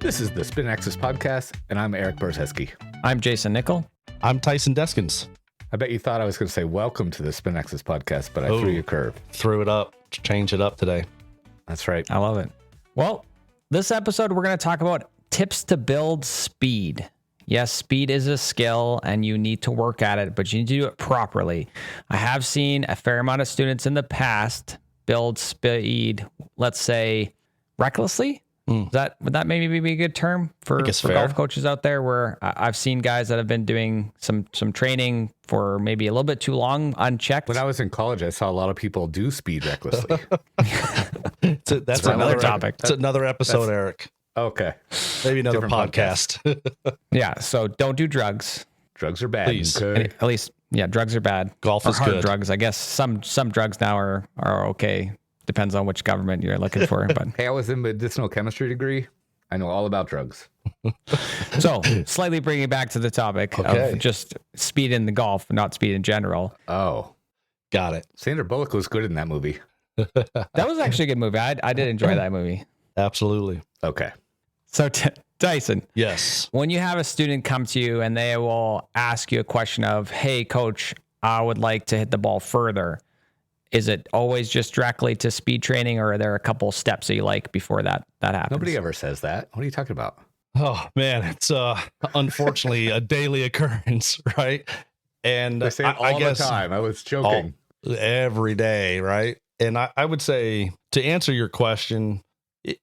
This is the Spin Axis Podcast, and I'm Erik Barzeski. I'm Jayson Nickol. I'm Tyson Deskins. I bet you thought I was going to say welcome to the Spin Axis Podcast, but I threw you a curve. Threw it up. Change it up today. That's right. I love it. Well, this episode, we're going to talk about tips to build speed. Yes, speed is a skill and you need to work at it, but you need to do it properly. I have seen a fair amount of students in the past build speed, let's say, recklessly. Would that maybe be a good term for golf coaches out there, where I've seen guys that have been doing some training for maybe a little bit too long unchecked? When I was in college, I saw a lot of people do speed recklessly. That's another topic. It's another episode, Erik. Okay. Maybe another podcast. Yeah, so don't do drugs. Drugs are bad. Please. Okay. At least, yeah, drugs are bad. Golf is hard good. Drugs, I guess some drugs now are okay. Depends on which government you're looking for. But Hey, I was in medicinal chemistry degree. I know all about drugs. So, slightly bringing it back to the topic of just speed in the golf, not speed in general. Oh, got it. Sandra Bullock was good in that movie. That was actually a good movie. I did enjoy that movie. Absolutely. Okay. So, Tyson. Yes. When you have a student come to you and they will ask you a question of, hey, coach, I would like to hit the ball further. Is it always just directly to speed training, or are there a couple steps that you like before that happens? Nobody ever says that. What are you talking about? Oh, man. It's unfortunately a daily occurrence, right? And They say it all the time. I was joking. Every day, right? And I would say, to answer your question,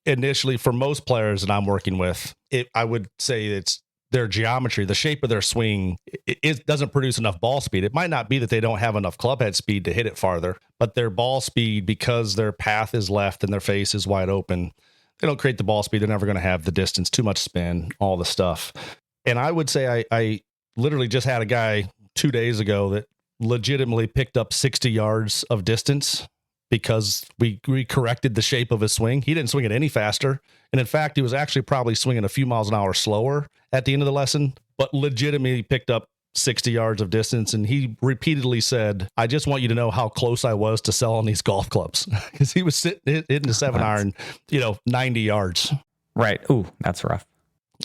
initially, for most players that I'm working with, I would say it's their geometry, the shape of their swing. It doesn't produce enough ball speed. It might not be that they don't have enough club head speed to hit it farther, but their ball speed, because their path is left and their face is wide open, they don't create the ball speed. They're never going to have the distance, too much spin, all the stuff. And I would say I literally just had a guy 2 days ago that legitimately picked up 60 yards of distance because we corrected the shape of his swing. He didn't swing it any faster. And in fact, he was actually probably swinging a few miles an hour slower at the end of the lesson, but legitimately picked up 60 yards of distance. And he repeatedly said, I just want you to know how close I was to selling these golf clubs, because he was hitting the 7-iron, 90 yards. Right. Ooh, that's rough.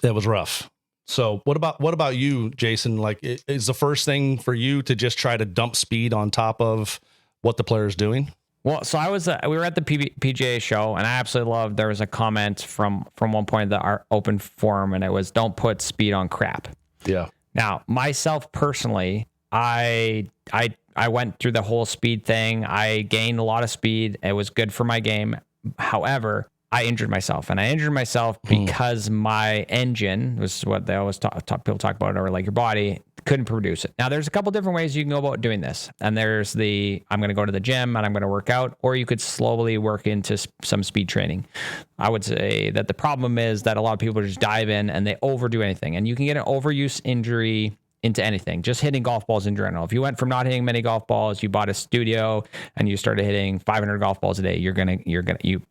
It was rough. So what about you, Jayson? Like, is the first thing for you to just try to dump speed on top of what the player is doing? Well, so we were at the PGA show, and I absolutely loved, there was a comment from one point of our open forum, and it was, don't put speed on crap. Yeah. Now, myself personally, I went through the whole speed thing. I gained a lot of speed. It was good for my game. However, I injured myself, and I injured myself because my engine, this is what they always people talk about, or like your body, couldn't produce it. Now, there's a couple different ways you can go about doing this. And there's I'm going to go to the gym and I'm going to work out, or you could slowly work into some speed training. I would say that the problem is that a lot of people just dive in and they overdo anything. And you can get an overuse injury into anything, just hitting golf balls in general. If you went from not hitting many golf balls, you bought a studio and you started hitting 500 golf balls a day, you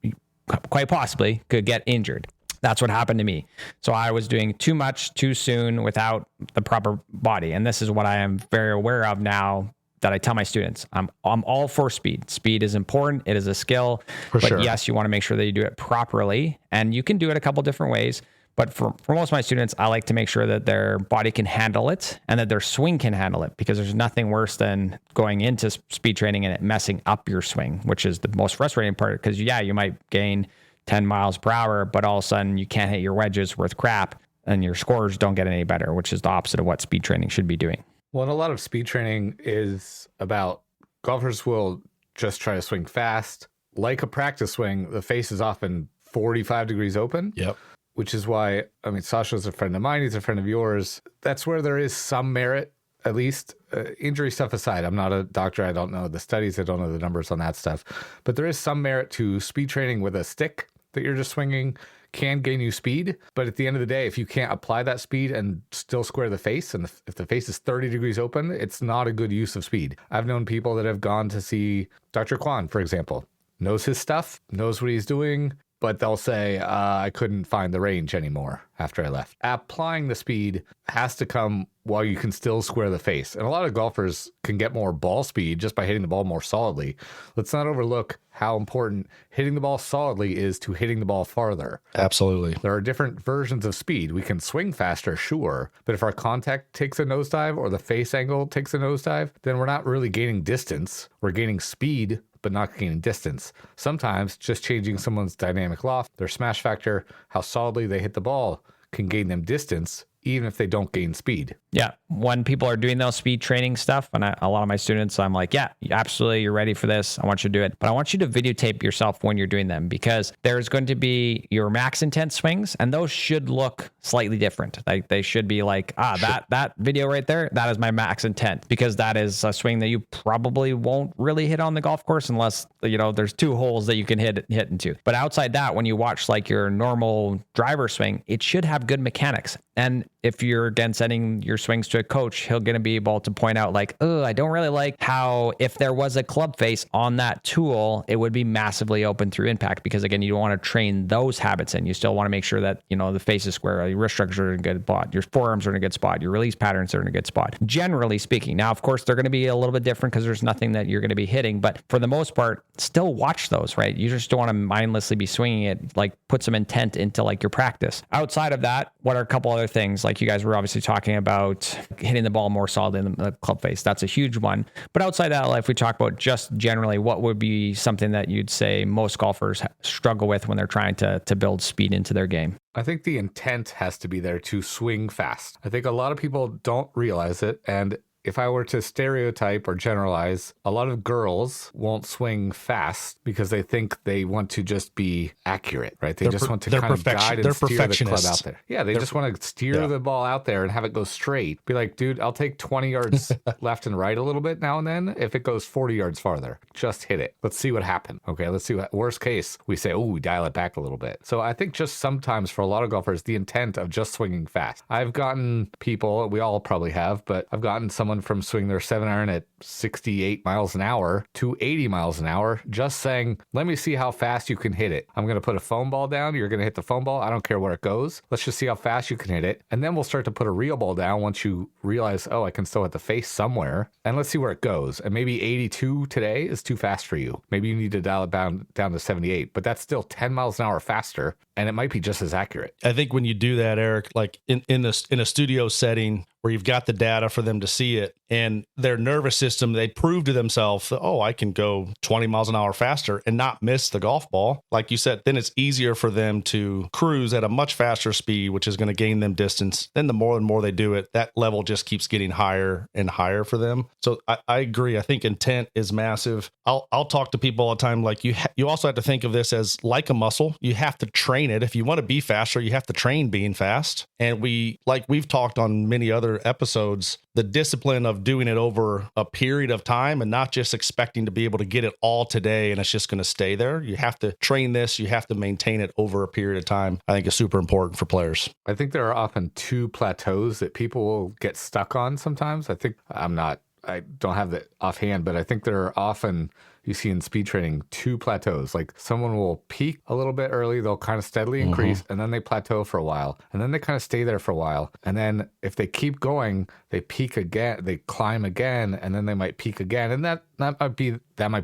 quite possibly could get injured. That's what happened to me. So I was doing too much too soon without the proper body. And this is what I am very aware of now, that I tell my students. I'm all for speed. Speed is important. It is a skill. But yes, you want to make sure that you do it properly. And you can do it a couple different ways. But for most of my students, I like to make sure that their body can handle it and that their swing can handle it, because there's nothing worse than going into speed training and it messing up your swing, which is the most frustrating part. Because you might gain 10 miles per hour, but all of a sudden you can't hit your wedges worth crap and your scores don't get any better, which is the opposite of what speed training should be doing. Well, and a lot of speed training is about golfers will just try to swing fast. Like a practice swing, the face is often 45 degrees open. Yep. Which is why, Sasha's a friend of mine. He's a friend of yours. That's where there is some merit, at least. Injury stuff aside, I'm not a doctor. I don't know the studies. I don't know the numbers on that stuff. But there is some merit to speed training with a stick that you're just swinging can gain you speed. But at the end of the day, if you can't apply that speed and still square the face, and if the face is 30 degrees open, it's not a good use of speed. I've known people that have gone to see Dr. Kwan, for example, knows his stuff, knows what he's doing, but they'll say, I couldn't find the range anymore after I left. Applying the speed has to come while you can still square the face. And a lot of golfers can get more ball speed just by hitting the ball more solidly. Let's not overlook how important hitting the ball solidly is to hitting the ball farther. Absolutely. There are different versions of speed. We can swing faster, sure, but if our contact takes a nosedive or the face angle takes a nosedive, then we're not really gaining distance. We're gaining speed, but not gaining distance. Sometimes just changing someone's dynamic loft, their smash factor, how solidly they hit the ball can gain them distance, even if they don't gain speed. Yeah. When people are doing those speed training stuff, and a lot of my students, I'm like, yeah, absolutely. You're ready for this. I want you to do it. But I want you to videotape yourself when you're doing them, because there's going to be your max intent swings, and those should look slightly different. Like they should be like, that video right there, that is my max intent, because that is a swing that you probably won't really hit on the golf course unless, there's 2 holes that you can hit into. But outside that, when you watch like your normal driver swing, it should have good mechanics. And if you're, again, sending your swings to a coach, he'll going to be able to point out like, oh, I don't really like how if there was a club face on that tool, it would be massively open through impact, because again, you don't want to train those habits in. You still want to make sure that, the face is square, your wrist structures are in a good spot, your forearms are in a good spot, your release patterns are in a good spot, generally speaking. Now, of course, they're going to be a little bit different because there's nothing that you're going to be hitting, but for the most part, still watch those, right? You just don't want to mindlessly be swinging it, like put some intent into like your practice. Outside of that, what are a couple other things? Like you guys were obviously talking about hitting the ball more solid in the club face. That's a huge one. But outside that, if we talk about just generally, what would be something that you'd say most golfers struggle with when they're trying to build speed into their game? I think the intent has to be there to swing fast. I think a lot of people don't realize it. And if I were to stereotype or generalize, a lot of girls won't swing fast because they think they want to just be accurate, right? They just want to kind of guide and steer the club out there. Yeah, they just want to steer the ball out there and have it go straight. Be like, dude, I'll take 20 yards left and right a little bit now and then if it goes 40 yards farther. Just hit it. Let's see what happened. Okay, let's see what, worst case, we say, oh, we dial it back a little bit. So I think just sometimes for a lot of golfers, the intent of just swinging fast. I've gotten people, we all probably have, but I've gotten someone from swinging their 7-iron at 68 miles an hour to 80 miles an hour, just saying, let me see how fast you can hit it. I'm going to put a foam ball down. You're going to hit the foam ball. I don't care where it goes. Let's just see how fast you can hit it. And then we'll start to put a real ball down once you realize, oh, I can still hit the face somewhere. And let's see where it goes. And maybe 82 today is too fast for you. Maybe you need to dial it down to 78, but that's still 10 miles an hour faster. And it might be just as accurate. I think when you do that, Erik, like in a studio setting where you've got the data for them to see it, and their nervous system, they prove to themselves that, oh, I can go 20 miles an hour faster and not miss the golf ball. Like you said, then it's easier for them to cruise at a much faster speed, which is going to gain them distance. Then the more and more they do it, that level just keeps getting higher and higher for them. So I agree. I think intent is massive. I'll talk to people all the time. Like you also have to think of this as like a muscle. You have to train it. If you want to be faster, you have to train being fast. And we've talked on many other episodes, the discipline of doing it over a period of time and not just expecting to be able to get it all today and it's just going to stay there. You have to train this. You have to maintain it over a period of time. I think is super important for players. I think there are often 2 plateaus that people will get stuck on sometimes. I don't have that offhand, but I think there are often, you see in speed training, 2 plateaus. Like someone will peak a little bit early, they'll kind of steadily increase, and then they plateau for a while, and then they kind of stay there for a while. And then if they keep going, they peak again, they climb again, and then they might peak again. And that might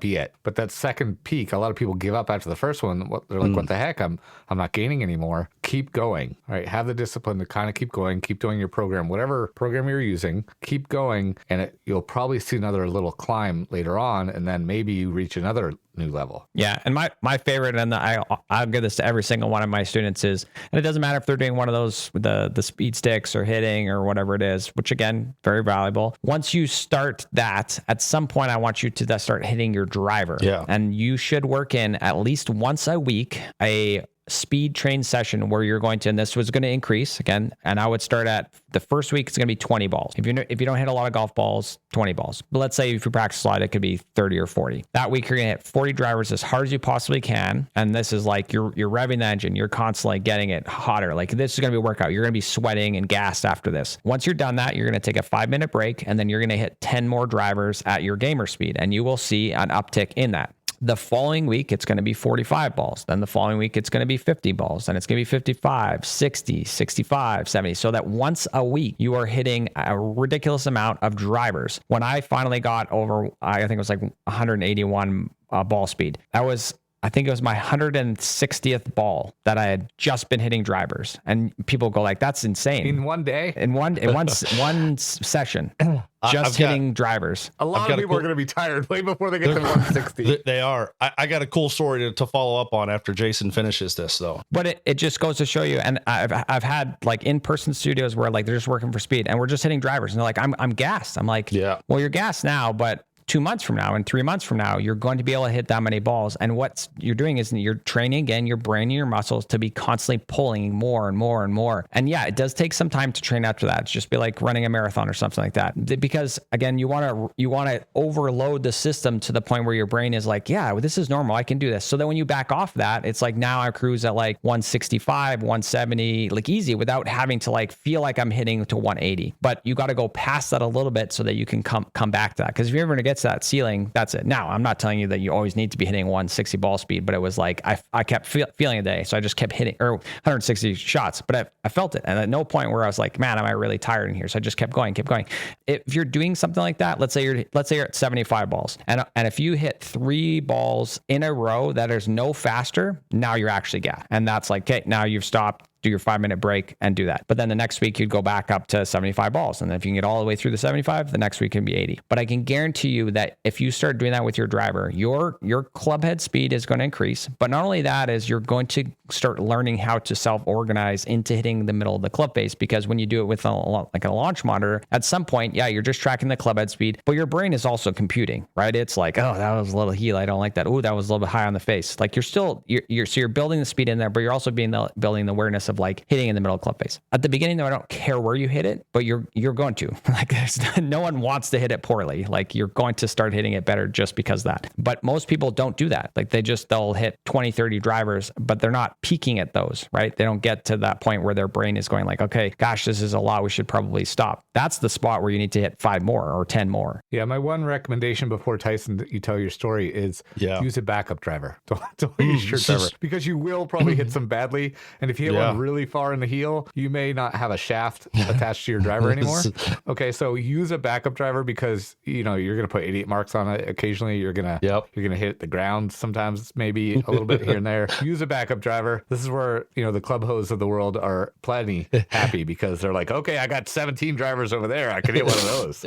be it. But that second peak, a lot of people give up after the first one. They're like, what the heck? I'm not gaining anymore. Keep going. All right. Have the discipline to kind of keep going, keep doing your program, whatever program you're using, keep going. And you'll probably see another little climb later on. And then maybe you reach another new level. Yeah. And my favorite, and I'll give this to every single one of my students is, and it doesn't matter if they're doing one of those, the speed sticks or hitting or whatever it is, which again, very valuable. Once you start that, at some point, I want you to start hitting your driver. Yeah. And you should work in at least once a week, a speed train session where you're going to, and this was going to increase again, and I would start at the first week, it's going to be 20 balls. If you don't hit a lot of golf balls, 20 balls. But let's say if you practice a lot, it could be 30 or 40. That week, you're going to hit 40 drivers as hard as you possibly can. And this is like you're revving the engine. You're constantly getting it hotter. Like this is going to be a workout. You're going to be sweating and gassed after this. Once you're done that, you're going to take a 5-minute break, and then you're going to hit 10 more drivers at your gamer speed, and you will see an uptick in that. The following week, it's going to be 45 balls. Then the following week, it's going to be 50 balls. Then it's going to be 55, 60, 65, 70. So that once a week, you are hitting a ridiculous amount of drivers. When I finally got over, I think it was like 181 ball speed, I think it was my 160th ball that I had just been hitting drivers. And people go like, that's insane. In one day? In one session. Just hitting drivers. A lot of people are going to be tired way before they get to 160. They are. I got a cool story to follow up on after Jayson finishes this, though. But it just goes to show you, and I've had like in-person studios where like they're just working for speed, and we're just hitting drivers, and they're like, I'm gassed. I'm like, yeah. Well, you're gassed now, but 2 months from now and 3 months from now, you're going to be able to hit that many balls. And what you're doing is you're training again your brain and your muscles to be constantly pulling more and more and more. And yeah, it does take some time to train after that. It's just be like running a marathon or something like that. Because again, you want to overload the system to the point where your brain is like, yeah, well, this is normal. I can do this. So then when you back off that, it's like now I cruise at like 165, 170, like easy without having to like feel like I'm hitting to 180. But you got to go past that a little bit so that you can come back to that. Because if you're ever going to get to that ceiling, that's it. Now, I'm not telling you that you always need to be hitting 160 ball speed, but it was like I kept feeling a day, so I just kept hitting or 160 shots. But I felt it, and at no point where I was like, man, am I really tired in here? So I just kept going. If you're doing something like that, let's say you're at 75 balls, and if you hit 3 balls in a row that is no faster, now you're actually gassed, and that's like, okay, now you've stopped. Do your 5-minute break and do that. But then the next week you'd go back up to 75 balls. And then if you can get all the way through the 75, the next week can be 80. But I can guarantee you that if you start doing that with your driver, your club head speed is going to increase. But not only that is you're going to start learning how to self-organize into hitting the middle of the club face, because when you do it with like a launch monitor, at some point, yeah, you're just tracking the club head speed, but your brain is also computing, right? It's like, oh, that was a little heel. I don't like that. Oh, that was a little bit high on the face. Like so you're building the speed in there, but you're also building the awareness of like hitting in the middle of club face. At the beginning, though, I don't care where you hit it, but you're going to. Like no one wants to hit it poorly. Like you're going to start hitting it better just because of that. But most people don't do that. Like they'll hit 20, 30 drivers, but they're not peaking at those, right? They don't get to that point where their brain is going like, okay, gosh, this is a lot. We should probably stop. That's the spot where you need to hit 5 more or 10 more. Yeah. My one recommendation before Tyson, you tell your story is use a backup driver. Don't use your driver, because you will probably hit some badly. And if you hit one really far in the heel, you may not have a shaft attached to your driver anymore. Okay, so use a backup driver, because you're going to put idiot marks on it. Occasionally you're going to hit the ground sometimes, maybe a little bit here and there. Use a backup driver. This is where the club hose of the world are plenty happy, because they're like, okay, I got 17 drivers over there, I could hit one of those.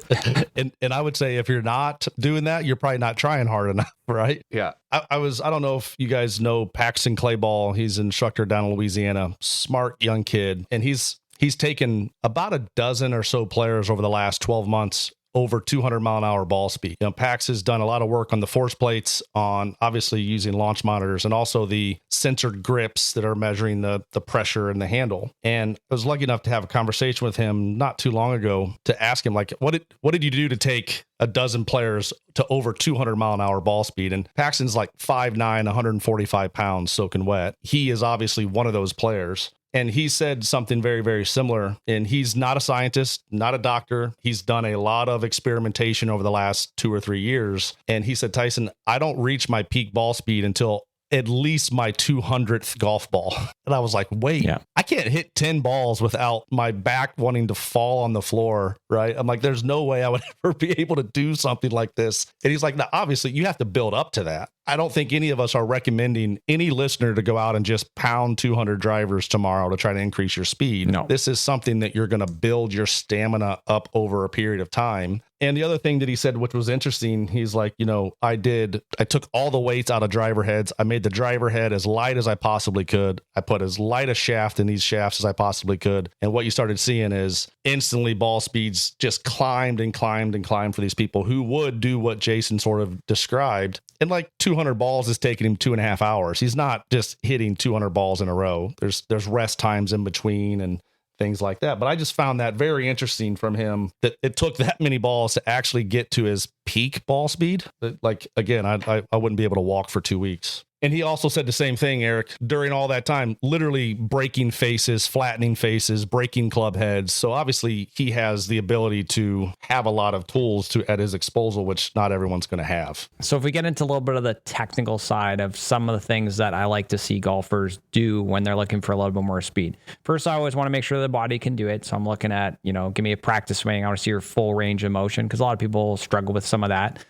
and I would say if you're not doing that, you're probably not trying hard enough, right? Yeah. I don't know if you guys know Paxton Clayball. He's an instructor down in Louisiana, smart young kid. And he's taken about a dozen or so players over the last 12 months over 200 mile an hour ball speed. Pax has done a lot of work on the force plates, on obviously using launch monitors, and also the sensored grips that are measuring the pressure and the handle. And I was lucky enough to have a conversation with him not too long ago to ask him, like, what did you do to take a dozen players to over 200 mile an hour ball speed? And Paxton's like 5'9", 145 pounds soaking wet. He is obviously one of those players. And he said something very, very similar. And he's not a scientist, not a doctor. He's done a lot of experimentation over the last 2 or 3 years. And he said, Tyson, I don't reach my peak ball speed until at least my 200th golf ball. And I was like, wait, I can't hit 10 balls without my back wanting to fall on the floor, right? I'm like, there's no way I would ever be able to do something like this. And he's like, now, obviously, you have to build up to that. I don't think any of us are recommending any listener to go out and just pound 200 drivers tomorrow to try to increase your speed. No. This is something that you're going to build your stamina up over a period of time. And the other thing that he said, which was interesting, he's like, I took all the weights out of driver heads. I made the driver head as light as I possibly could. I put as light a shaft in these shafts as I possibly could. And what you started seeing is instantly ball speeds just climbed and climbed and climbed for these people who would do what Jayson sort of described. And like 200 balls is taking him 2.5 hours. He's not just hitting 200 balls in a row. There's rest times in between and things like that. But I just found that very interesting from him, that it took that many balls to actually get to his peak ball speed. Like, again, I wouldn't be able to walk for 2 weeks. And he also said the same thing, Eric, during all that time, literally breaking faces, flattening faces, breaking club heads. So obviously he has the ability to have a lot of tools at his disposal, which not everyone's going to have. So if we get into a little bit of the technical side of some of the things that I like to see golfers do when they're looking for a little bit more speed. First, I always want to make sure the body can do it. So I'm looking at, give me a practice swing. I want to see your full range of motion because a lot of people struggle with some of that.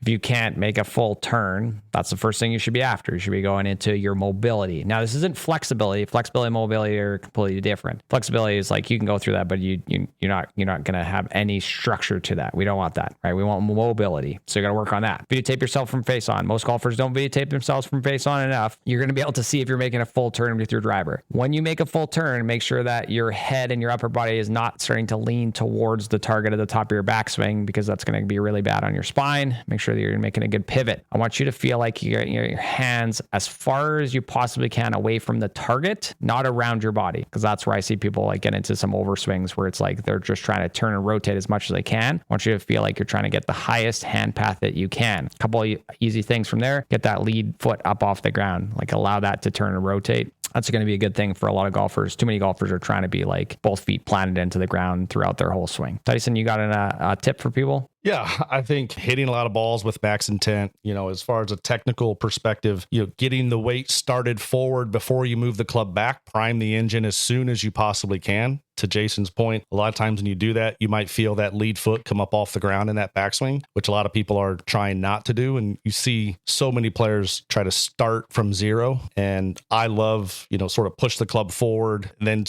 If you can't make a full turn, that's the first thing you should be after. You should be going into your mobility. Now, this isn't flexibility. Flexibility and mobility are completely different. Flexibility is like you can go through that, but you're not going to have any structure to that. We don't want that, right? We want mobility. So you got to work on that. Videotape yourself from face on. Most golfers don't videotape themselves from face on enough. You're going to be able to see if you're making a full turn with your driver. When you make a full turn, make sure that your head and your upper body is not starting to lean towards the target at the top of your backswing because that's going to be really bad on your spine. Make sure that you're making a good pivot. I want you to feel like you got your hands as far as you possibly can away from the target, not around your body. Because that's where I see people like get into some overswings where it's like they're just trying to turn and rotate as much as they can. I want you to feel like you're trying to get the highest hand path that you can. A couple of easy things from there. Get that lead foot up off the ground. Like allow that to turn and rotate. That's going to be a good thing for a lot of golfers. Too many golfers are trying to be like both feet planted into the ground throughout their whole swing. Tyson, you got a tip for people? Yeah, I think hitting a lot of balls with max intent, as far as a technical perspective, getting the weight started forward before you move the club back, prime the engine as soon as you possibly can. To Jayson's point, a lot of times when you do that, you might feel that lead foot come up off the ground in that backswing, which a lot of people are trying not to do. And you see so many players try to start from zero. And I love, sort of push the club forward, then,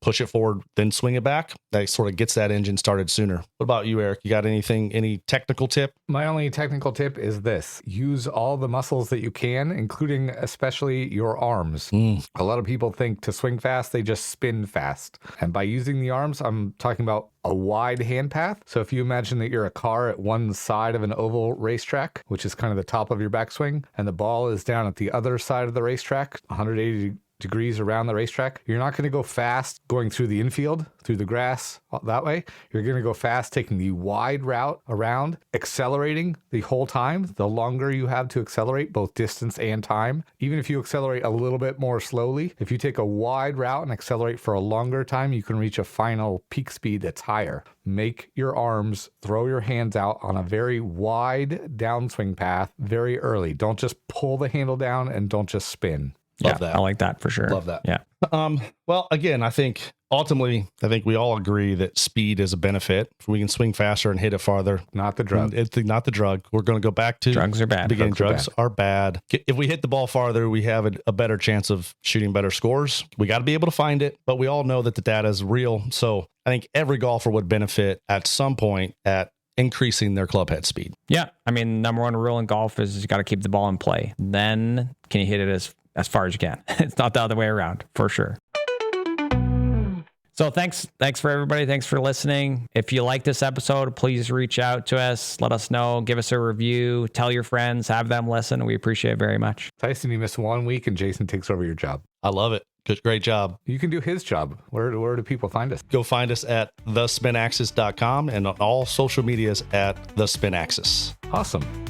push it forward, then swing it back. That sort of gets that engine started sooner. What about you, Eric? You got any technical tip? My only technical tip is this: use all the muscles that you can, including especially your arms. A lot of people think to swing fast, they just spin fast. And by using the arms, I'm talking about a wide hand path. So if you imagine that you're a car at one side of an oval racetrack, which is kind of the top of your backswing, and the ball is down at the other side of the racetrack, 180 degrees around the racetrack, you're not going to go fast going through the infield, through the grass that way. You're going to go fast taking the wide route around, accelerating the whole time. The longer you have to accelerate, both distance and time, even if you accelerate a little bit more slowly, if you take a wide route and accelerate for a longer time, you can reach a final peak speed that's higher. Make your arms, throw your hands out on a very wide downswing path very early. Don't just pull the handle down and don't just spin. Love that. I like that for sure. Love that. Yeah. Well, again, I think ultimately, we all agree that speed is a benefit. If we can swing faster and hit it farther. Not the drug. It's not the drug. We're going to go back to drugs are bad. Beginning drugs are bad. If we hit the ball farther, we have a better chance of shooting better scores. We got to be able to find it, but we all know that the data is real. So I think every golfer would benefit at some point at increasing their club head speed. Yeah. Number one rule in golf is you got to keep the ball in play. Then can you hit it as far as you can? It's not the other way around, for sure. So thanks for everybody. Thanks for listening. If you like this episode, please reach out to us. Let us know. Give us a review. Tell your friends. Have them listen. We appreciate it very much. Tyson, you missed 1 week and Jayson takes over your job. I love it. Great job. You can do his job. Where do people find us? Go find us at thespinaxis.com and on all social medias at thespinaxis. Awesome.